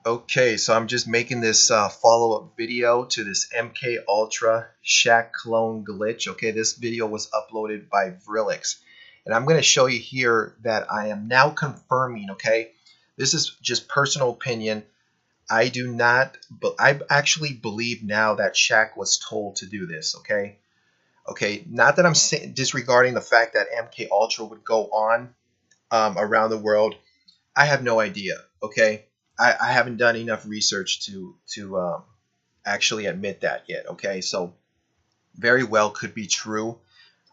Okay, so I'm just making this follow-up video to this MK Ultra Shaq clone glitch. Okay, this video was uploaded by Vrillix, and I'm going to show you here that I am now confirming. Okay, this is just personal opinion. I do not, but I actually believe now that Shaq was told to do this. Okay, not that I'm disregarding the fact that MK Ultra would go on around the world. I have no idea. Okay, I haven't done enough research to actually admit that yet. Okay, so very well could be true.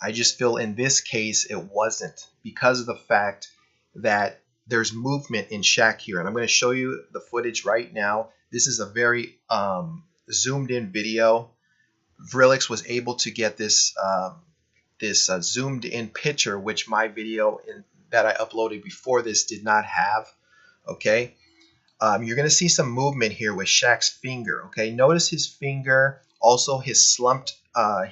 I just feel in this case it wasn't because of the fact that there's movement in Shaq here, and I'm going to show you the footage right now. This is a very zoomed in video. Vrillix was able to get this zoomed in picture, which my video that I uploaded before this did not have. Okay, you're going to see some movement here with Shaq's finger. Okay, notice his finger, also his slumped,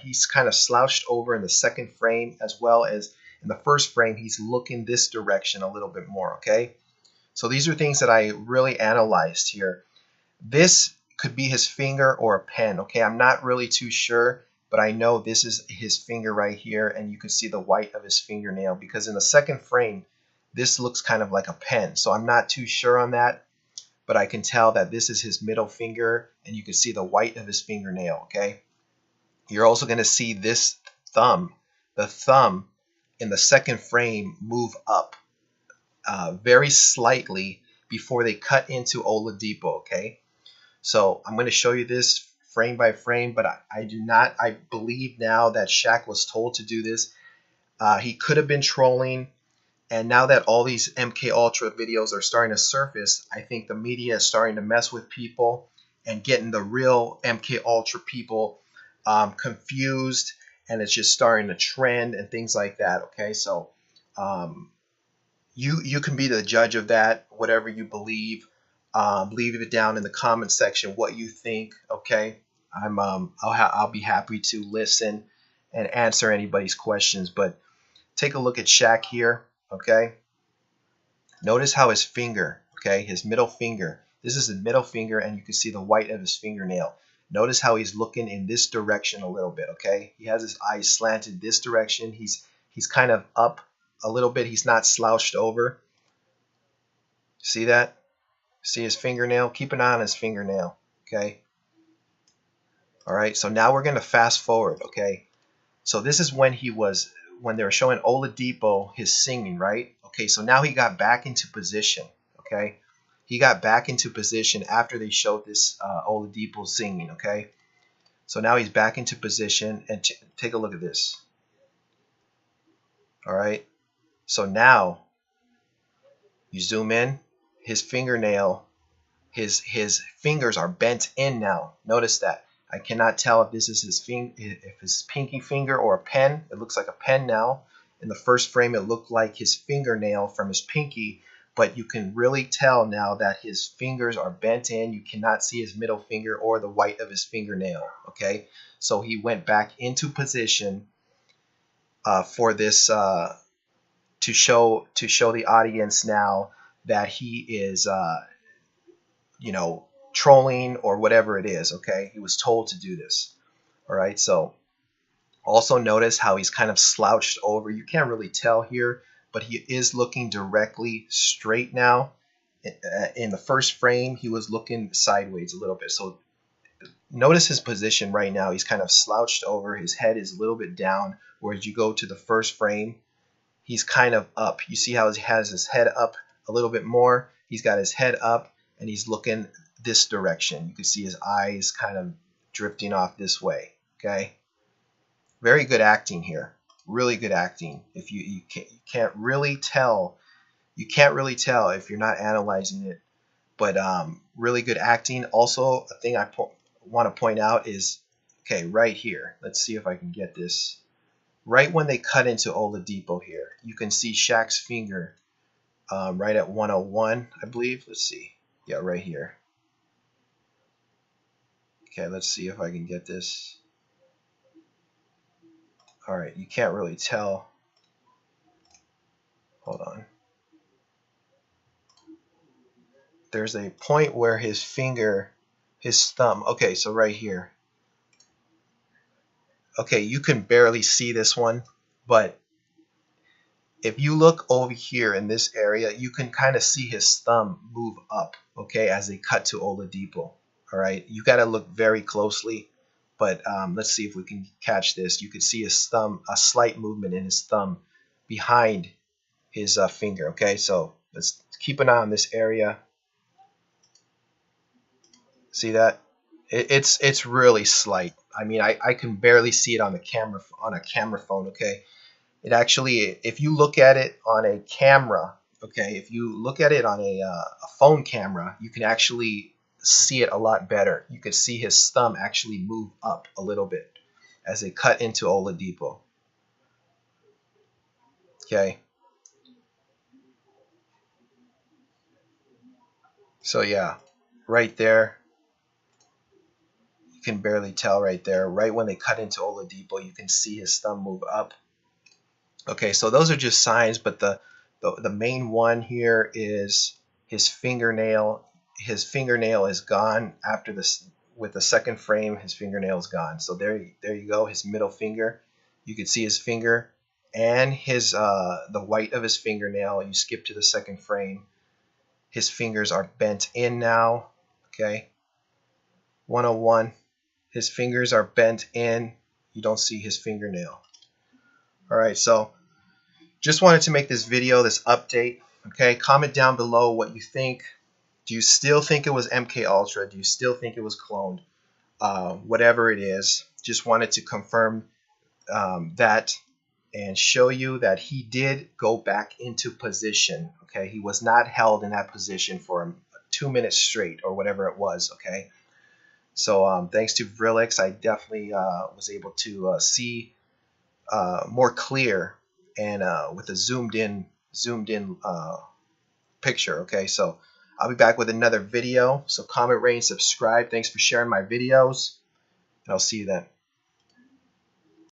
he's kind of slouched over in the second frame, as well as in the first frame he's looking this direction a little bit more. Okay, so these are things that I really analyzed here. This could be his finger or a pen. Okay, I'm not really too sure, but I know this is his finger right here, and you can see the white of his fingernail, because in the second frame this looks kind of like a pen. So I'm not too sure on that, but I can tell that this is his middle finger, and you can see the white of his fingernail. Okay, you're also going to see this thumb, the thumb in the second frame, move up very slightly before they cut into Oladipo. Okay, so I'm going to show you this frame by frame, but I believe now that Shaq was told to do this. He could have been trolling, and now that all these MK Ultra videos are starting to surface, I think the media is starting to mess with people and getting the real MK Ultra people confused, and it's just starting to trend and things like that. Okay, so you can be the judge of that, whatever you believe. Leave it down in the comment section what you think. Okay, I'll be happy to listen and answer anybody's questions. But take a look at Shaq here. Okay, notice how his finger, okay, his middle finger, this is his middle finger, and you can see the white of his fingernail. Notice how he's looking in this direction a little bit. Okay, he has his eyes slanted this direction. He's kind of up a little bit. He's not slouched over. See that? See his fingernail? Keep an eye on his fingernail. Okay. All right. So now we're going to fast forward. Okay. So this is when they were showing Oladipo his singing, right? Okay. So now he got back into position. Okay. He got back into position after they showed this Oladipo singing. Okay. So now he's back into position, and take a look at this. All right. So now you zoom in. His fingernail, his fingers are bent in now. Notice that. I cannot tell if this is his pinky finger or a pen. It looks like a pen now. In the first frame it looked like his fingernail from his pinky, but you can really tell now that his fingers are bent in. You cannot see his middle finger or the white of his fingernail. Okay, so he went back into position for this to show the audience now that he is trolling or whatever it is. Okay, he was told to do this. All right, so also notice how he's kind of slouched over. You can't really tell here, but he is looking directly straight now. In the first frame he was looking sideways a little bit. So notice his position right now. He's kind of slouched over. His head is a little bit down, whereas you go to the first frame, he's kind of up. You see how he has his head up a little bit more. He's got his head up, and he's looking this direction. You can see his eyes kind of drifting off this way. Okay, very good acting here. Really good acting. If you can't really tell, if you're not analyzing it, but really good acting. Also, a thing I want to point out is, okay, right here. Let's see if I can get this. Right when they cut into Oladipo here, you can see Shaq's finger right at 101, I believe. Let's see. Yeah, right here. Okay, let's see if I can get this. All right, you can't really tell. Hold on. there's a point where his finger, his thumb, okay, so right here. Okay, you can barely see this one, but if you look over here in this area, you can kind of see his thumb move up, okay, as they cut to Oladipo. All right, you got to look very closely, but let's see if we can catch this. You can see his thumb, a slight movement in his thumb behind his finger. Okay, so let's keep an eye on this area. See that? It's really slight. I mean, I can barely see it on the camera, on a camera phone. Okay, it actually, if you look at it on a camera, okay, if you look at it on a phone camera, you can actually see it a lot better. You can see his thumb actually move up a little bit as they cut into Oladipo. Okay, so yeah, right there, you can barely tell right there. Right when they cut into Oladipo, you can see his thumb move up. Okay, so those are just signs, but the main one here is his fingernail. His fingernail is gone after this. With the second frame, his fingernail is gone. So there you go. His middle finger. You can see his finger and his the white of his fingernail. You skip to the second frame. His fingers are bent in now. Okay, 101. His fingers are bent in. You don't see his fingernail. All right, so just wanted to make this video, this update. Okay, comment down below what you think. Do you still think it was MK Ultra? Do you still think it was cloned? Whatever it is, just wanted to confirm that and show you that he did go back into position. Okay, he was not held in that position for 2 minutes straight or whatever it was. Okay, so thanks to Vrillix, I definitely was able to see more clear and with a zoomed in picture. Okay, so I'll be back with another video. So comment, rate, and subscribe. Thanks for sharing my videos, and I'll see you then.